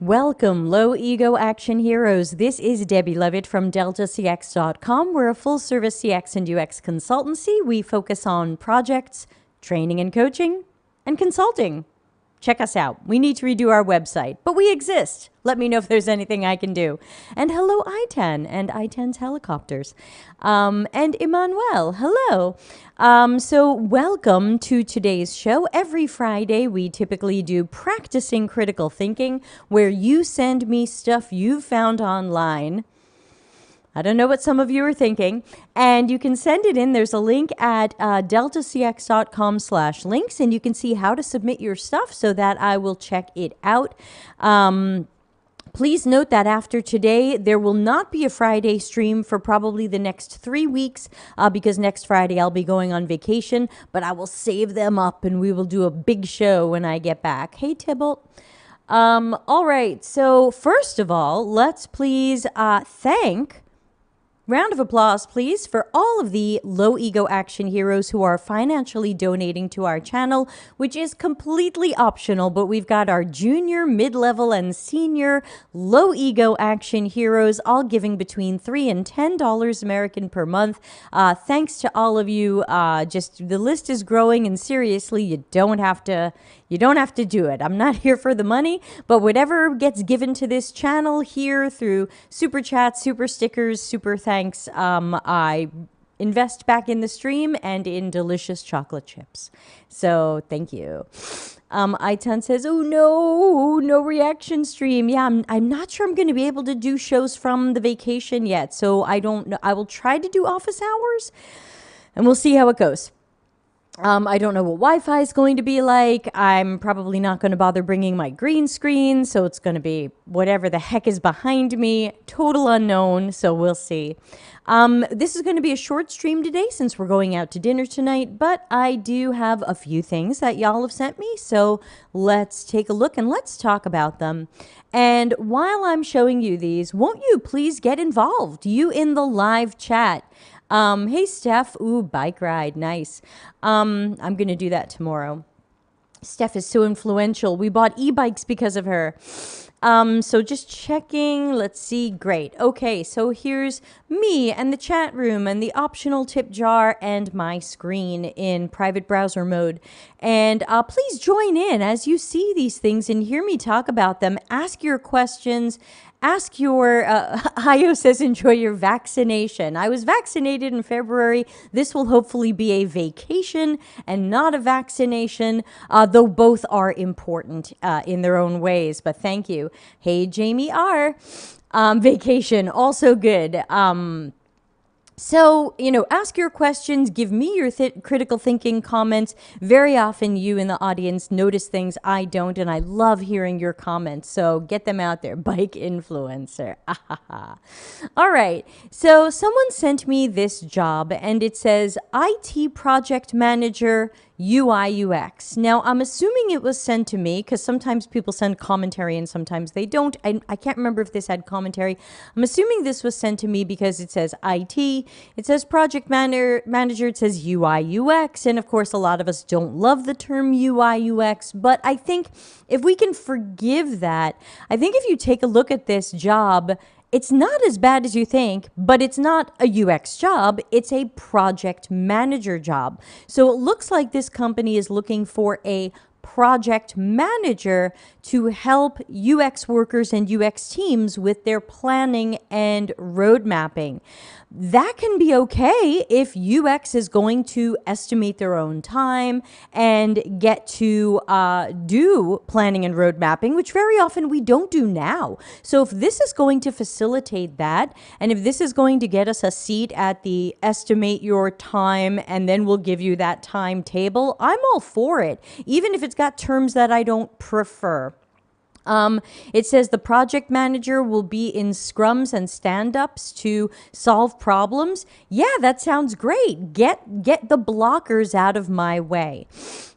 Welcome, low ego action heroes. This is Debbie Levitt from DeltaCX.com. We're a full service CX and UX consultancy. We focus on projects, training and coaching, and consulting. Check us out. We need to redo our website, but we exist. Let me know if there's anything I can do. And hello, I-10 and I-10's helicopters. And Emmanuel, hello. So welcome to today's show. Every Friday, we typically do Practicing Critical Thinking, where you send me stuff you found online. I don't know what some of you are thinking. And you can send it in. There's a link at deltacx.com/links, and you can see how to submit your stuff so that I will check it out. Please note that after today, there will not be a Friday stream for probably the next 3 weeks because next Friday I'll be going on vacation, but I will save them up and we will do a big show when I get back. Hey, Tybalt. All right. So first of all, let's please thank... Round of applause, please, for all of the low ego action heroes who are financially donating to our channel, which is completely optional, but we've got our junior, mid-level, and senior low ego action heroes all giving between $3 and $10 American per month. Thanks to all of you. Just the list is growing, and seriously, you don't have to do it. I'm not here for the money, but whatever gets given to this channel here through super chats, super stickers, super thanks, I invest back in the stream and in delicious chocolate chips. So thank you. I-10 says, oh no reaction stream. Yeah, I'm not sure I'm going to be able to do shows from the vacation yet. So I don't know. I will try to do office hours and we'll see how it goes. I don't know what Wi-Fi is going to be like. I'm probably not going to bother bringing my green screen, so it's going to be whatever the heck is behind me. Total unknown, so we'll see. This is going to be a short stream today since we're going out to dinner tonight, but I do have a few things that y'all have sent me, so let's take a look and let's talk about them. And while I'm showing you these, won't you please get involved? You in the live chat. Hey, Steph. Ooh, bike ride. Nice. I'm going to do that tomorrow. Steph is so influential. We bought e-bikes because of her. So just checking. Let's see. Great. Okay. So here's me and the chat room and the optional tip jar and my screen in private browser mode. And please join in as you see these things and hear me talk about them. Ask your questions. Ask your, Hayo says, enjoy your vaccination. I was vaccinated in February. This will hopefully be a vacation and not a vaccination, though both are important in their own ways. But thank you. Hey, Jamie R. Vacation, also good. So, ask your questions, give me your critical thinking comments. Very often you in the audience notice things I don't, and I love hearing your comments. So get them out there. Bike influencer. All right. So someone sent me this job and it says IT project manager UI UX. Now, I'm assuming it was sent to me because sometimes people send commentary and sometimes they don't. I can't remember if this had commentary. I'm assuming this was sent to me because it says IT, it says project manager, it says UI UX, and of course a lot of us don't love the term UI UX, but I think if we can forgive that, I think if you take a look at this job, it's not as bad as you think, but it's not a UX job. It's a project manager job. So it looks like this company is looking for a project manager to help UX workers and UX teams with their planning and road mapping. That can be okay if UX is going to estimate their own time and get to do planning and road mapping, which very often we don't do now. So if this is going to facilitate that, and if this is going to get us a seat at the estimate your time and then we'll give you that timetable, I'm all for it, even if it's got terms that I don't prefer. It says the project manager will be in scrums and stand-ups to solve problems. Yeah, that sounds great. Get the blockers out of my way.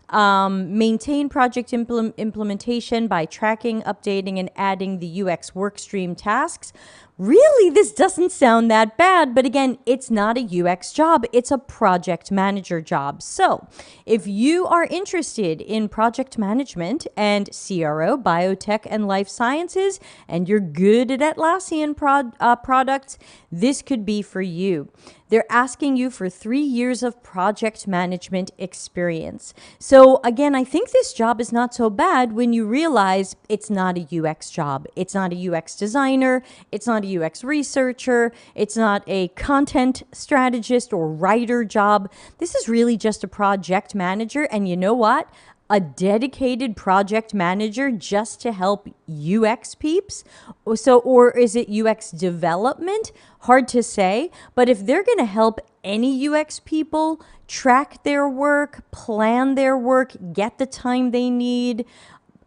Maintain project implementation by tracking, updating, and adding the UX workstream tasks. really, this doesn't sound that bad. But again, it's not a UX job, it's a project manager job. So if you are interested in project management and CRO, biotech, and life sciences, and you're good at Atlassian products, this could be for you. They're asking you for 3 years of project management experience. So again, I think this job is not so bad when you realize it's not a UX job. It's not a UX designer. It's not a UX researcher. It's not a content strategist or writer job. This is really just a project manager. And you know what? A dedicated project manager just to help UX peeps? Or is it UX development? Hard to say. But if they're going to help any UX people track their work, plan their work, get the time they need,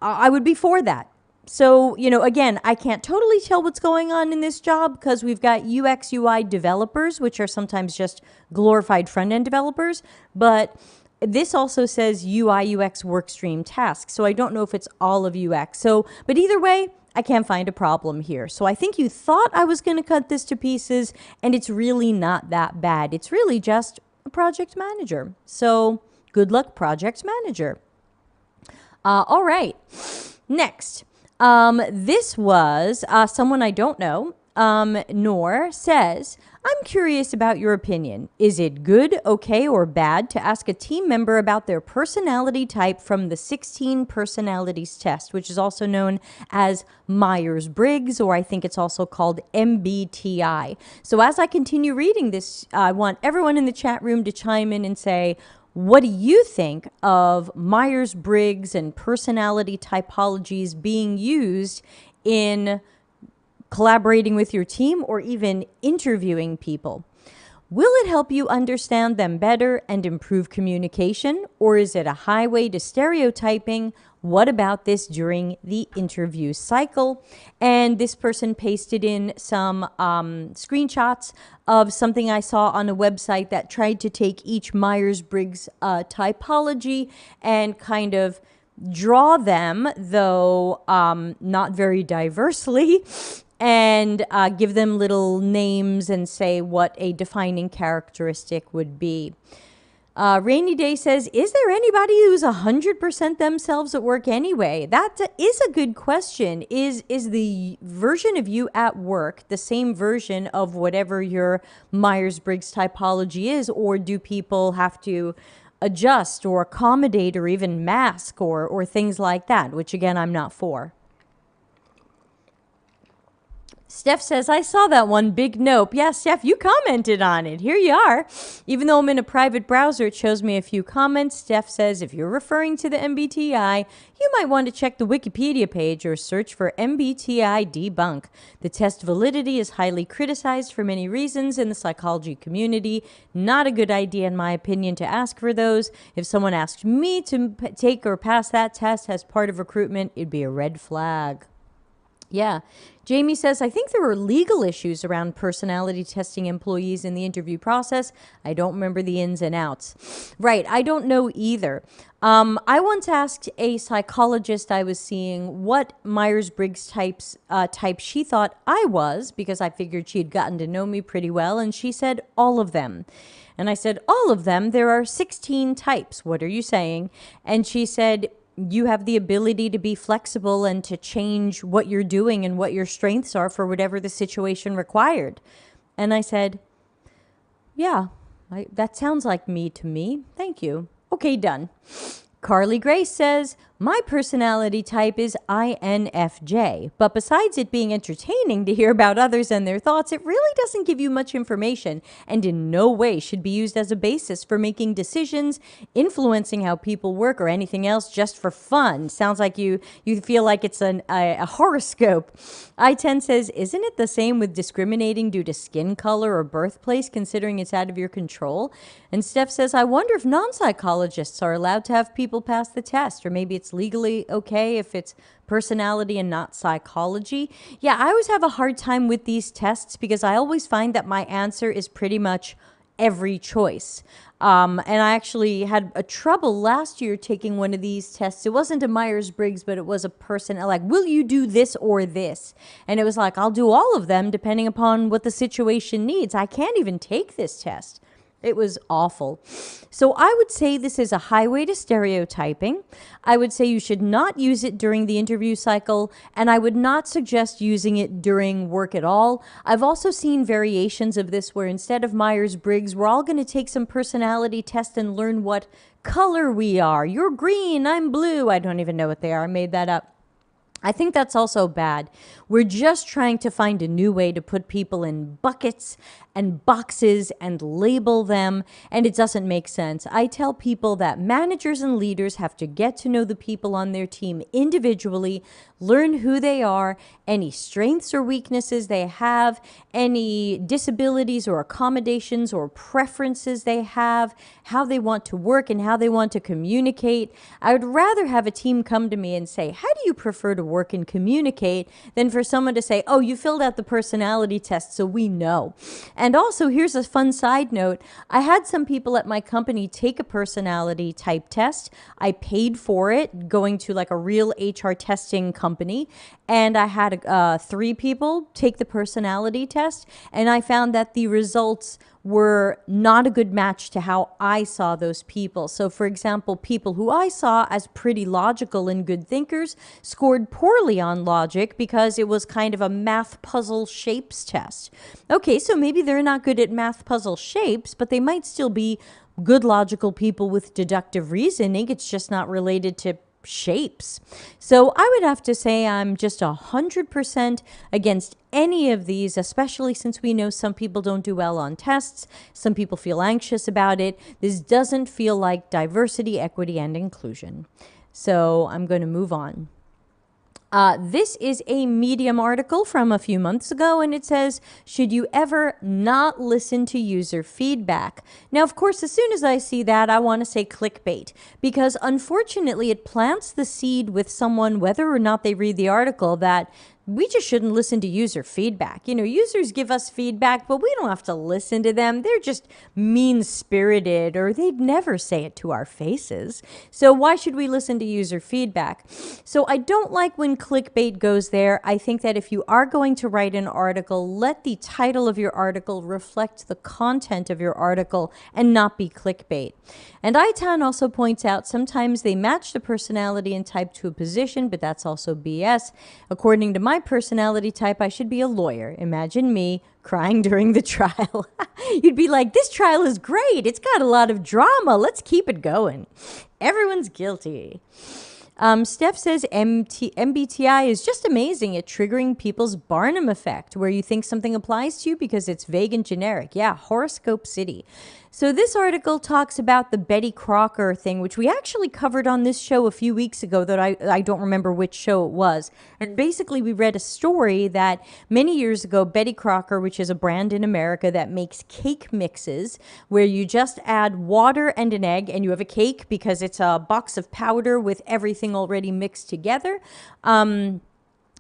I would be for that. So, again, I can't totally tell what's going on in this job because we've got UX UI developers, which are sometimes just glorified front-end developers, but this also says UI UX workstream tasks. So I don't know if it's all of UX. But either way, I can't find a problem here. So I think you thought I was going to cut this to pieces, and it's really not that bad. It's really just a project manager. So good luck, project manager. All right. Next. This was someone I don't know. Nor says, I'm curious about your opinion. Is it good, okay, or bad to ask a team member about their personality type from the 16 personalities test, which is also known as Myers-Briggs, or I think it's also called MBTI. So as I continue reading this, I want everyone in the chat room to chime in and say, what do you think of Myers-Briggs and personality typologies being used in collaborating with your team or even interviewing people? Will it help you understand them better and improve communication, or is it a highway to stereotyping? What about this during the interview cycle? And this person pasted in some screenshots of something I saw on a website that tried to take each Myers-Briggs typology and kind of draw them, though not very diversely, and give them little names and say what a defining characteristic would be. Rainy Day says, is there anybody who's 100% themselves at work anyway? That is a good question. Is the version of you at work the same version of whatever your Myers-Briggs typology is, or do people have to adjust or accommodate or even mask or things like that, which again, I'm not for. Steph says, I saw that one, big nope. Yeah, Steph, you commented on it. Here you are. Even though I'm in a private browser, it shows me a few comments. Steph says, if you're referring to the MBTI, you might want to check the Wikipedia page or search for MBTI debunk. The test validity is highly criticized for many reasons in the psychology community. Not a good idea, in my opinion, to ask for those. If someone asked me to take or pass that test as part of recruitment, it'd be a red flag. Yeah. Jamie says, I think there were legal issues around personality testing employees in the interview process. I don't remember the ins and outs. Right. I don't know either. I once asked a psychologist I was seeing what Myers-Briggs type she thought I was, because I figured she had gotten to know me pretty well. And she said, all of them. And I said, all of them? There are 16 types. What are you saying? And she said, you have the ability to be flexible and to change what you're doing and what your strengths are for whatever the situation required. And I said, yeah, that sounds like me to me. Thank you. Okay, done. Carly Grace says, my personality type is INFJ, but besides it being entertaining to hear about others and their thoughts, it really doesn't give you much information and in no way should be used as a basis for making decisions, influencing how people work, or anything else just for fun. Sounds like you feel like it's a horoscope. I10 says, isn't it the same with discriminating due to skin color or birthplace, considering it's out of your control? And Steph says, I wonder if non-psychologists are allowed to have people pass the test, or maybe it's legally okay if it's personality and not psychology. Yeah, I always have a hard time with these tests because I always find that my answer is pretty much every choice. And I actually had a trouble last year taking one of these tests. It wasn't a Myers-Briggs, but it was a person like, will you do this or this? And it was like, I'll do all of them depending upon what the situation needs. I can't even take this test. It was awful. So I would say this is a highway to stereotyping. I would say you should not use it during the interview cycle, and I would not suggest using it during work at all. I've also seen variations of this where instead of Myers-Briggs, we're all going to take some personality test and learn what color we are. You're green, I'm blue. I don't even know what they are. I made that up. I think that's also bad. We're just trying to find a new way to put people in buckets and boxes and label them, and it doesn't make sense. I tell people that managers and leaders have to get to know the people on their team individually, learn who they are, any strengths or weaknesses they have, any disabilities or accommodations or preferences they have, how they want to work and how they want to communicate. I would rather have a team come to me and say, how do you prefer to work and communicate, than for someone to say, oh, you filled out the personality test, so we know. And also, here's a fun side note. I had some people at my company take a personality type test. I paid for it, going to like a real HR testing company. And I had 3 people take the personality test. And I found that the results were not a good match to how I saw those people. So for example, people who I saw as pretty logical and good thinkers scored poorly on logic because it was kind of a math puzzle shapes test. Okay, so maybe they're not good at math puzzle shapes, but they might still be good logical people with deductive reasoning. It's just not related to shapes. So I would have to say I'm just 100% against any of these, especially since we know some people don't do well on tests. Some people feel anxious about it. This doesn't feel like diversity, equity, and inclusion. So I'm going to move on. This is a Medium article from a few months ago, and it says, should you ever not listen to user feedback? Now, of course, as soon as I see that, I want to say clickbait, because unfortunately it plants the seed with someone, whether or not they read the article, that we just shouldn't listen to user feedback. You know, users give us feedback, but we don't have to listen to them. They're just mean-spirited, or they'd never say it to our faces. So why should we listen to user feedback? So I don't like when clickbait goes there. I think that if you are going to write an article, let the title of your article reflect the content of your article and not be clickbait. And iTown also points out sometimes they match the personality and type to a position, but that's also BS. According to my personality type, I should be a lawyer. Imagine me crying during the trial. You'd be like, this trial is great. It's got a lot of drama. Let's keep it going. Everyone's guilty. Steph says MBTI is just amazing at triggering people's Barnum effect, where you think something applies to you because it's vague and generic. Yeah, Horoscope City. So this article talks about the Betty Crocker thing, which we actually covered on this show a few weeks ago, that I don't remember which show it was. And basically we read a story that many years ago, Betty Crocker, which is a brand in America that makes cake mixes, where you just add water and an egg and you have a cake because it's a box of powder with everything already mixed together.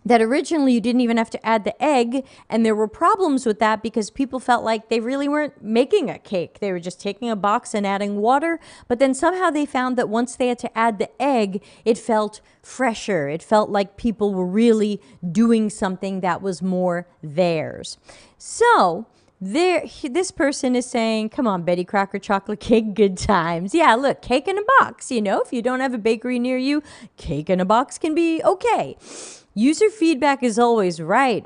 That originally you didn't even have to add the egg, and there were problems with that because people felt like they really weren't making a cake. They were just taking a box and adding water, but then somehow they found that once they had to add the egg, it felt fresher. It felt like people were really doing something that was more theirs. So this person is saying, come on, Betty Crocker chocolate cake, good times. Yeah, look, cake in a box. You know, if you don't have a bakery near you, cake in a box can be okay. User feedback is always right?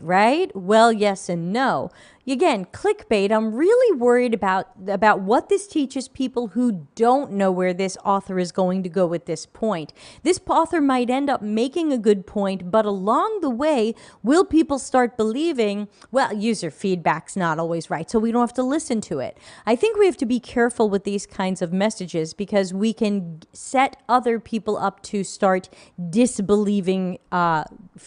Well, yes and no. Again, clickbait, I'm really worried about what this teaches people who don't know where this author is going to go at this point. This author might end up making a good point, but along the way, will people start believing, well, user feedback's not always right, so we don't have to listen to it. I think we have to be careful with these kinds of messages because we can set other people up to start disbelieving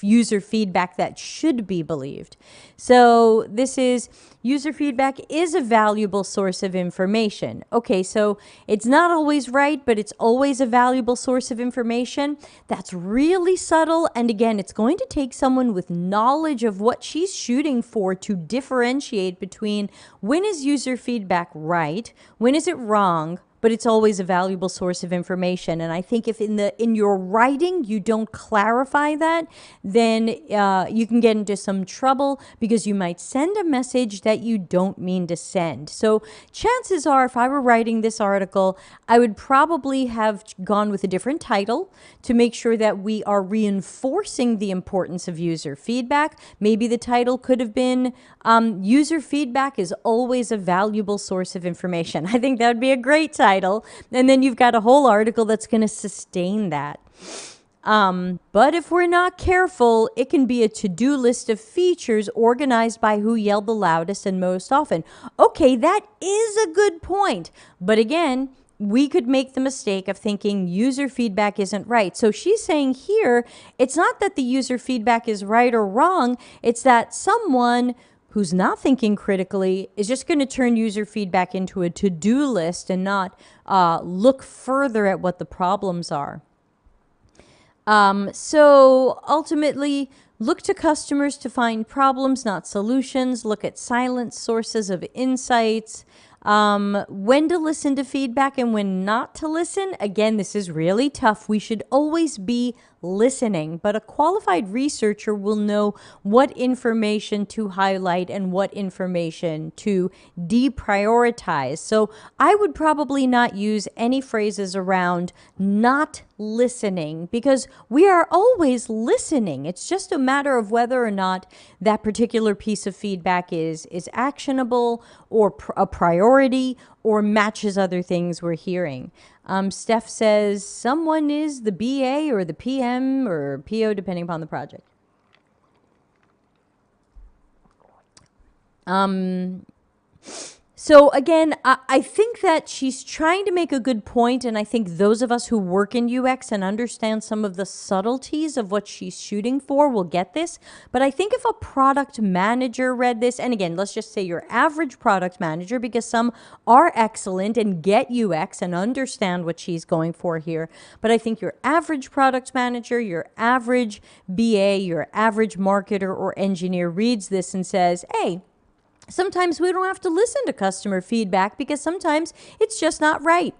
user feedback that should be believed. So this is says user feedback is a valuable source of information. Okay, so it's not always right, but it's always a valuable source of information. That's really subtle. And again, it's going to take someone with knowledge of what she's shooting for to differentiate between when is user feedback right, when is it wrong, but it's always a valuable source of information. And I think if in your writing you don't clarify that, then you can get into some trouble because you might send a message that you don't mean to send. So chances are, if I were writing this article, I would probably have gone with a different title to make sure that we are reinforcing the importance of user feedback. Maybe the title could have been user feedback is always a valuable source of information. I think that would be a great title. And then you've got a whole article that's going to sustain that. But if we're not careful, it can be a to-do list of features organized by who yelled the loudest and most often. Okay, that is a good point. But again, we could make the mistake of thinking user feedback isn't right. So she's saying here, it's not that the user feedback is right or wrong. It's that someone who's not thinking critically is just going to turn user feedback into a to-do list and not look further at what the problems are. So ultimately, look to customers to find problems, not solutions. Look at silent sources of insights. When to listen to feedback and when not to listen. Again, this is really tough. We should always be listening, but a qualified researcher will know what information to highlight and what information to deprioritize. So I would probably not use any phrases around not listening because we are always listening. It's just a matter of whether or not that particular piece of feedback is actionable or a priority or matches other things we're hearing. Steph says someone is the BA or the PM or PO depending upon the project. So again, I think that she's trying to make a good point, and I think those of us who work in UX and understand some of the subtleties of what she's shooting for will get this. But I think if a product manager read this, and again, let's just say your average product manager, because some are excellent and get UX and understand what she's going for here. But I think your average product manager, your average BA, your average marketer or engineer reads this and says, hey, sometimes we don't have to listen to customer feedback because sometimes it's just not right.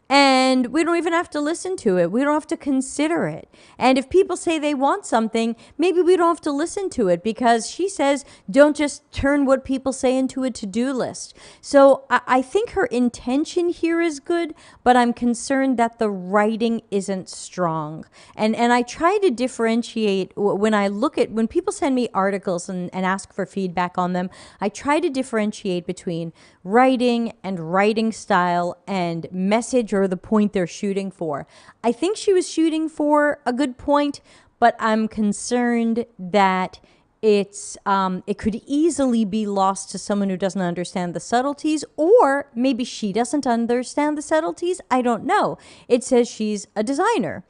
And we don't even have to listen to it. We don't have to consider it. And if people say they want something, maybe we don't have to listen to it because she says, don't just turn what people say into a to-do list. So I think her intention here is good, but I'm concerned that the writing isn't strong. And I try to differentiate when people send me articles and ask for feedback on them, I try to differentiate between writing and writing style and message or the point they're shooting for. I think she was shooting for a good point, but I'm concerned that it could easily be lost to someone who doesn't understand the subtleties, or maybe she doesn't understand the subtleties. I don't know. It says she's a designer.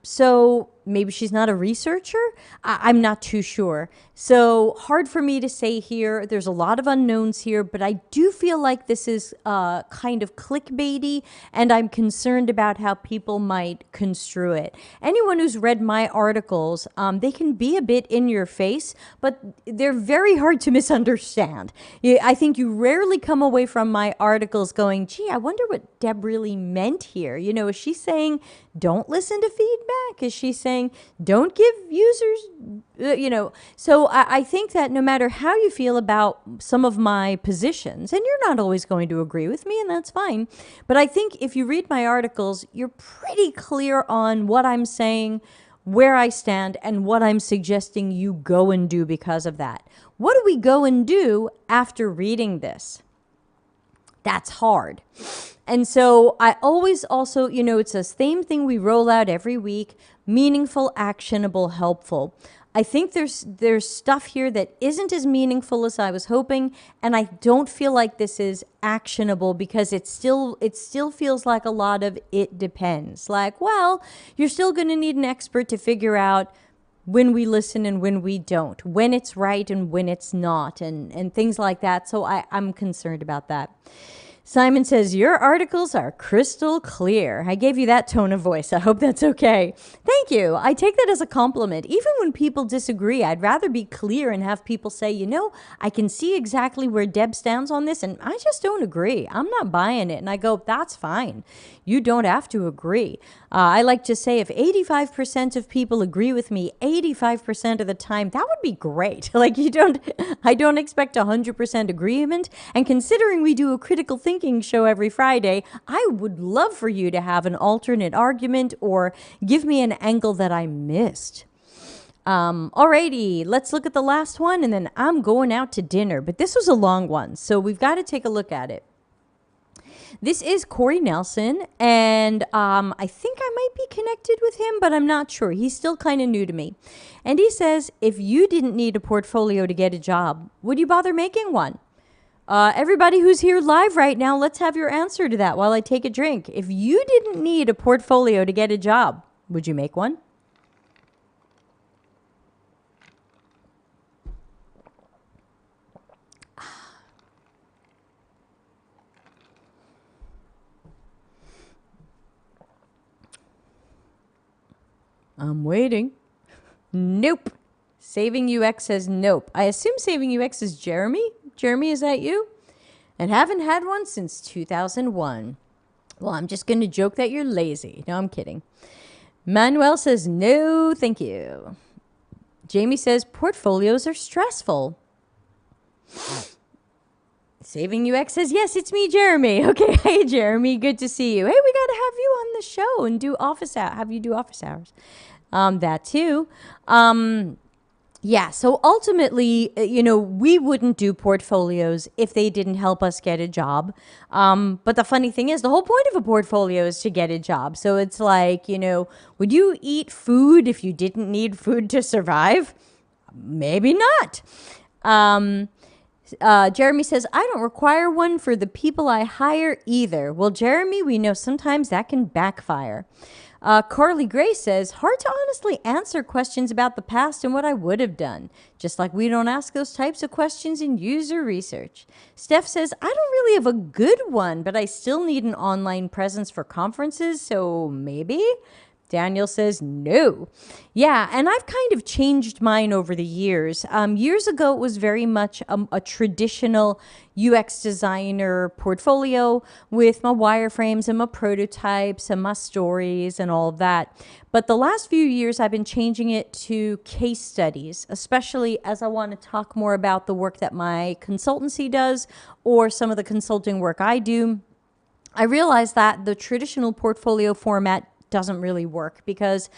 So maybe she's not a researcher. I'm not too sure. So hard for me to say here. There's a lot of unknowns here, but I do feel like this is kind of clickbaity, and I'm concerned about how people might construe it. Anyone who's read my articles, they can be a bit in your face, but they're very hard to misunderstand. I think you rarely come away from my articles going, gee, I wonder what Deb really meant here. You know, is she saying don't listen to feedback? Is she saying don't give users, so I think that no matter how you feel about some of my positions, and you're not always going to agree with me, and that's fine, but I think if you read my articles, you're pretty clear on what I'm saying, where I stand, and what I'm suggesting you go and do because of that. What do we go and do after reading this? That's hard. And so I always also, it's the same thing we roll out every week: meaningful, actionable, helpful. I think there's stuff here that isn't as meaningful as I was hoping, and I don't feel like this is actionable because it still feels like a lot of it depends. Like, well, you're still going to need an expert to figure out when we listen and when we don't, when it's right and when it's not, and things like that. So I'm concerned about that. Simon says, your articles are crystal clear. I gave you that tone of voice. I hope that's okay. Thank you. I take that as a compliment. Even when people disagree, I'd rather be clear and have people say, I can see exactly where Deb stands on this, and I just don't agree. I'm not buying it. And I go, that's fine. You don't have to agree. I like to say if 85% of people agree with me 85% of the time, that would be great. I don't expect 100% agreement. And considering we do a critical thinking show every Friday, I would love for you to have an alternate argument or give me an angle that I missed. Alrighty, let's look at the last one, and then I'm going out to dinner. But this was a long one, so we've got to take a look at it. This is Corey Nelson, and I think I might be connected with him, but I'm not sure. He's still kind of new to me. And he says, if you didn't need a portfolio to get a job, would you bother making one? Everybody who's here live right now, let's have your answer to that while I take a drink. If you didn't need a portfolio to get a job, would you make one? I'm waiting. Nope. Saving UX says nope. I assume Saving UX is Jeremy. Jeremy, is that you? And haven't had one since 2001. Well, I'm just going to joke that you're lazy. No, I'm kidding. Manuel says no, thank you. Jamie says portfolios are stressful. Saving UX says, yes, it's me, Jeremy. Okay, hey, Jeremy, good to see you. Hey, we got to have you on the show and have you do office hours. That too. Yeah, so ultimately, we wouldn't do portfolios if they didn't help us get a job. But the funny thing is, the whole point of a portfolio is to get a job. So it's like, would you eat food if you didn't need food to survive? Maybe not. Jeremy says, I don't require one for the people I hire either. Well, Jeremy, we know sometimes that can backfire. Carly Gray says, hard to honestly answer questions about the past and what I would have done. Just like we don't ask those types of questions in user research. Steph says, I don't really have a good one, but I still need an online presence for conferences, so maybe? Daniel says no. Yeah, and I've kind of changed mine over the years. Years ago, it was very much a traditional UX designer portfolio with my wireframes and my prototypes and my stories and all of that. But the last few years, I've been changing it to case studies, especially as I want to talk more about the work that my consultancy does or some of the consulting work I do. I realized that the traditional portfolio format doesn't really work because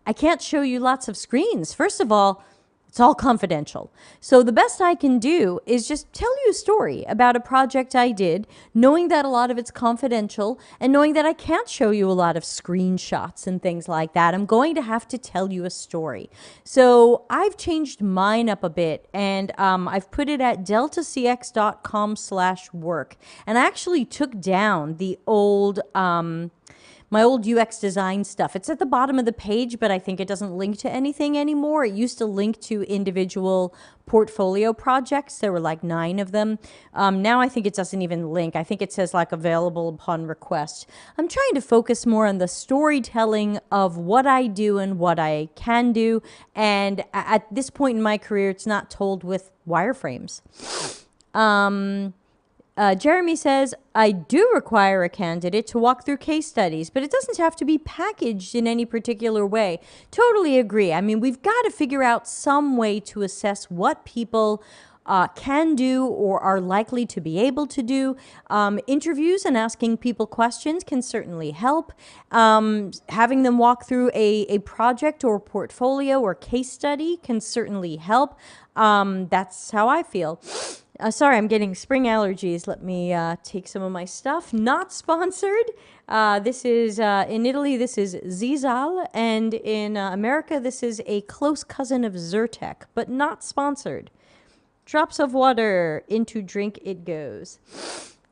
I can't show you lots of screens. First of all, it's all confidential. So the best I can do is just tell you a story about a project I did, knowing that a lot of it's confidential and knowing that I can't show you a lot of screenshots and things like that. I'm going to have to tell you a story. So I've changed mine up a bit, and I've put it at deltacx.com/work. And I actually took down the old my old UX design stuff. It's at the bottom of the page, but I think it doesn't link to anything anymore. It used to link to individual portfolio projects. There were like 9 of them. Now I think it doesn't even link. I think it says like available upon request. I'm trying to focus more on the storytelling of what I do and what I can do. And at this point in my career, it's not told with wireframes. Jeremy says, I do require a candidate to walk through case studies, but it doesn't have to be packaged in any particular way. Totally agree. I mean, we've got to figure out some way to assess what people can do or are likely to be able to do. Interviews and asking people questions can certainly help. Having them walk through a project or portfolio or case study can certainly help. That's how I feel. Sorry, I'm getting spring allergies. Let me take some of my stuff. Not sponsored. This is, in Italy, this is Zizal. And in America, this is a close cousin of Zyrtec, but not sponsored. Drops of water, into drink it goes.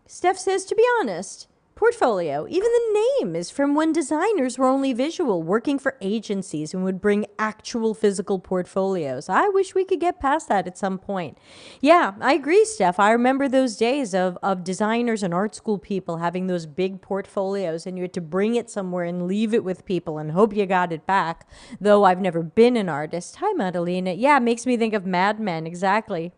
Steph says, to be honest, Portfolio. Even the name is from when designers were only visual, working for agencies and would bring actual physical portfolios. I wish we could get past that at some point. Yeah, I agree, Steph. I remember those days of designers and art school people having those big portfolios, and you had to bring it somewhere and leave it with people and hope you got it back. Though I've never been an artist. Hi, Madalena. Yeah, it makes me think of Mad Men. Exactly.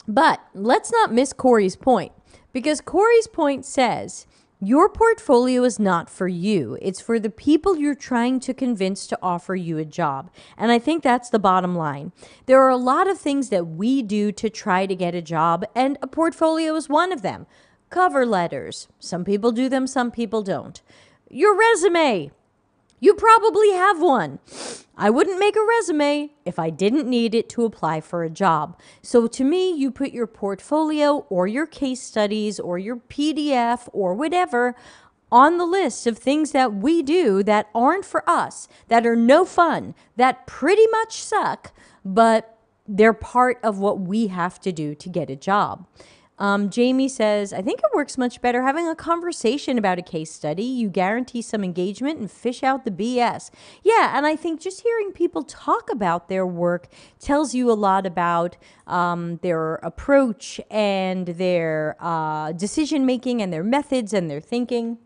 But let's not miss Corey's point, because Corey's point says your portfolio is not for you. It's for the people you're trying to convince to offer you a job. And I think that's the bottom line. There are a lot of things that we do to try to get a job, and a portfolio is one of them. Cover letters. Some people do them, some people don't. Your resume. You probably have one. I wouldn't make a resume if I didn't need it to apply for a job. So to me, you put your portfolio or your case studies or your PDF or whatever on the list of things that we do that aren't for us, that are no fun, that pretty much suck, but they're part of what we have to do to get a job. Jamie says, I think it works much better having a conversation about a case study. You guarantee some engagement and fish out the BS. Yeah, and I think just hearing people talk about their work tells you a lot about their approach and their decision making and their methods and their thinking.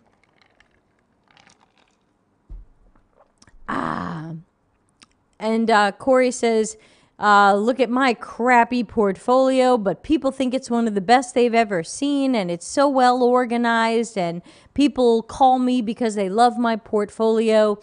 And Corey says, look at my crappy portfolio, but people think it's one of the best they've ever seen, and it's so well organized, and people call me because they love my portfolio.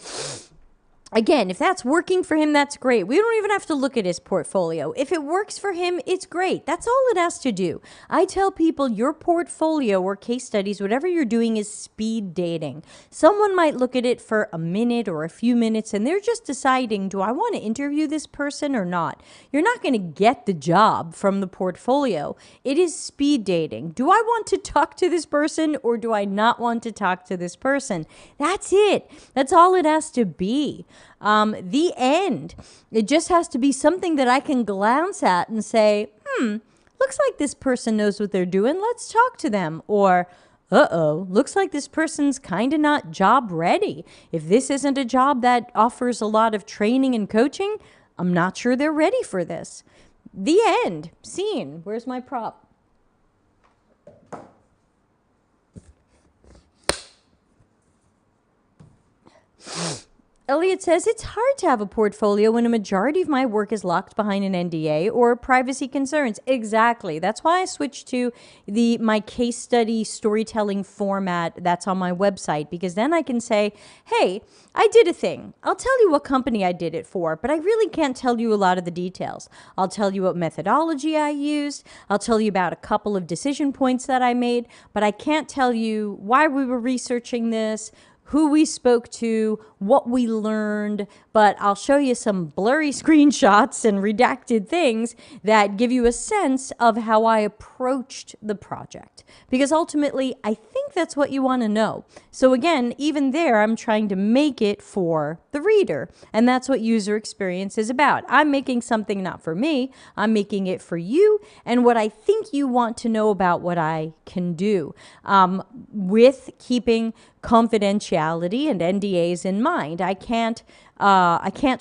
Again, if that's working for him, that's great. We don't even have to look at his portfolio. If it works for him, it's great. That's all it has to do. I tell people your portfolio or case studies, whatever you're doing, is speed dating. Someone might look at it for a minute or a few minutes, and they're just deciding, do I want to interview this person or not? You're not going to get the job from the portfolio. It is speed dating. Do I want to talk to this person or do I not want to talk to this person? That's it. That's all it has to be. The end. It just has to be something that I can glance at and say, looks like this person knows what they're doing. Let's talk to them. Or, looks like this person's kind of not job ready. If this isn't a job that offers a lot of training and coaching, I'm not sure they're ready for this. The end. Scene. Where's my prop? Elliot says, it's hard to have a portfolio when a majority of my work is locked behind an NDA or privacy concerns. Exactly. That's why I switched to my case study storytelling format that's on my website, because then I can say, hey, I did a thing. I'll tell you what company I did it for, but I really can't tell you a lot of the details. I'll tell you what methodology I used. I'll tell you about a couple of decision points that I made, but I can't tell you why we were researching this, who we spoke to, what we learned, but I'll show you some blurry screenshots and redacted things that give you a sense of how I approached the project. Because ultimately, I think that's what you want to know. So again, even there, I'm trying to make it for the reader. And that's what user experience is about. I'm making something not for me, I'm making it for you and what I think you want to know about what I can do, with keeping confidentiality and NDAs in mind. I can't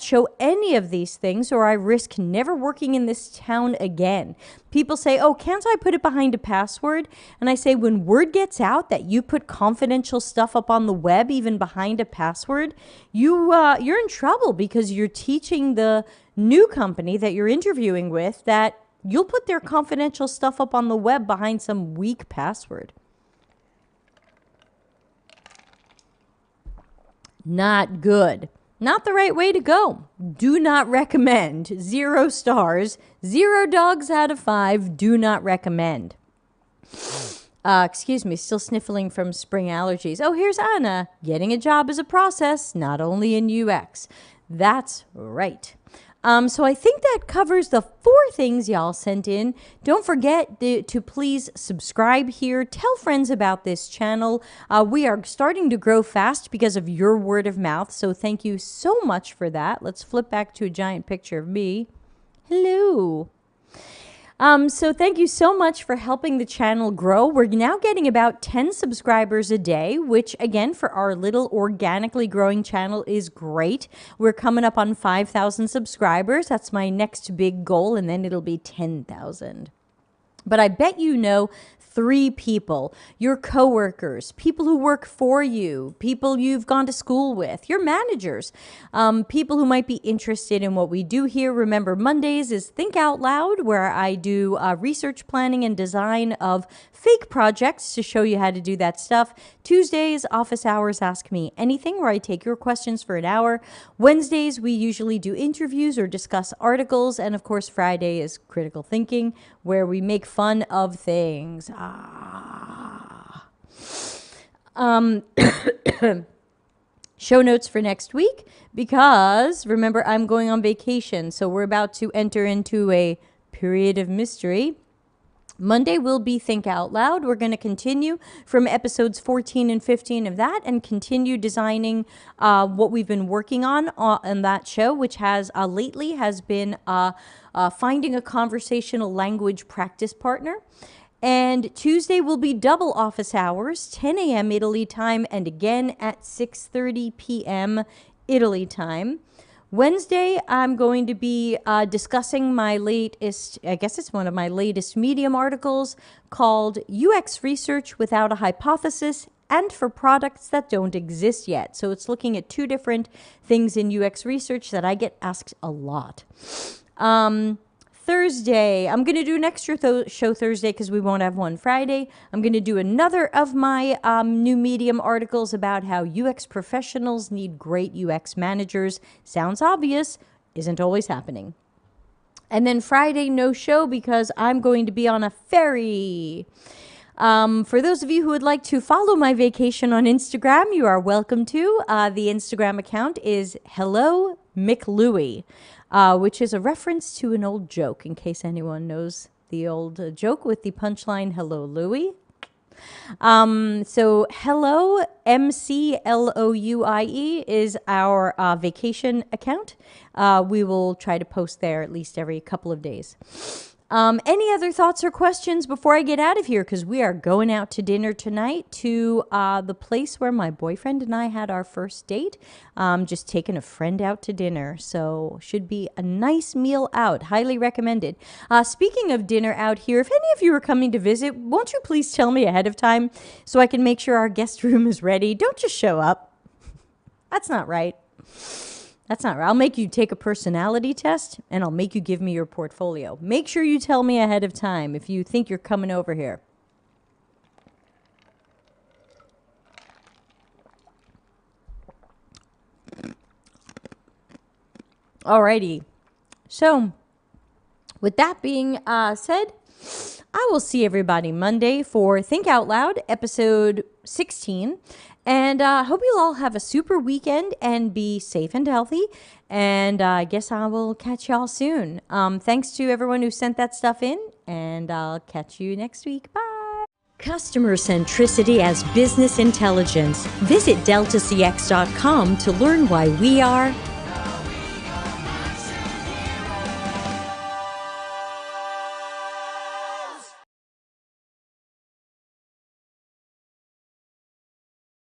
show any of these things or I risk never working in this town again. People say, oh, can't I put it behind a password? And I say, when word gets out that you put confidential stuff up on the web, even behind a password, you're in trouble, because you're teaching the new company that you're interviewing with that you'll put their confidential stuff up on the web behind some weak password. Not good. Not the right way to go. Do not recommend. 0 stars. 0 dogs out of 5. Do not recommend. Excuse me, still sniffling from spring allergies. Oh, here's Anna. Getting a job is a process, not only in UX. That's right. So I think that covers the 4 things y'all sent in. Don't forget to please subscribe here. Tell friends about this channel. We are starting to grow fast because of your word of mouth. So thank you so much for that. Let's flip back to a giant picture of me. Hello. So thank you so much for helping the channel grow. We're now getting about 10 subscribers a day, which again, for our little organically growing channel is great. We're coming up on 5,000 subscribers. That's my next big goal, and then it'll be 10,000. But I bet you know 3 people, your coworkers, people who work for you, people you've gone to school with, your managers, people who might be interested in what we do here. Remember, Mondays is Think Out Loud, where I do research planning and design of fake projects to show you how to do that stuff. Tuesdays, office hours, Ask Me Anything, where I take your questions for an hour. Wednesdays, we usually do interviews or discuss articles. And of course, Friday is Critical Thinking, where we make fun of things. Show notes for next week, because remember, I'm going on vacation, so we're about to enter into a period of mystery. Monday will be Think Out Loud. We're going to continue from episodes 14 and 15 of that and continue designing what we've been working on that show, which has lately has been finding a conversational language practice partner. And Tuesday will be double office hours, 10 a.m. Italy time, and again at 6:30 p.m. Italy time. Wednesday, I'm going to be discussing my latest, I guess it's one of my latest Medium articles called UX Research Without a Hypothesis and for Products That Don't Exist Yet. So it's looking at 2 different things in UX research that I get asked a lot. Thursday, I'm going to do an extra show Thursday because we won't have one Friday. I'm going to do another of my new Medium articles about how UX professionals need great UX managers. Sounds obvious, isn't always happening. And then Friday, no show because I'm going to be on a ferry. For those of you who would like to follow my vacation on Instagram, you are welcome to. The Instagram account is Hello McLouie. Which is a reference to an old joke, in case anyone knows the old joke with the punchline, Hello, Louie. So Hello, MCLOUIE is our vacation account. We will try to post there at least every couple of days. Any other thoughts or questions before I get out of here? Because we are going out to dinner tonight to the place where my boyfriend and I had our first date. Just taking a friend out to dinner. So should be a nice meal out. Highly recommended. Speaking of dinner out here, if any of you are coming to visit, won't you please tell me ahead of time so I can make sure our guest room is ready? Don't just show up. That's not right. That's not right. I'll make you take a personality test, and I'll make you give me your portfolio. Make sure you tell me ahead of time if you think you're coming over here. Alrighty. So, with that being said, I will see everybody Monday for Think Out Loud, episode 16. And I hope you'll all have a super weekend and be safe and healthy. And I guess I will catch y'all soon. Thanks to everyone who sent that stuff in. And I'll catch you next week. Bye. Customer centricity as business intelligence. Visit deltacx.com to learn why we are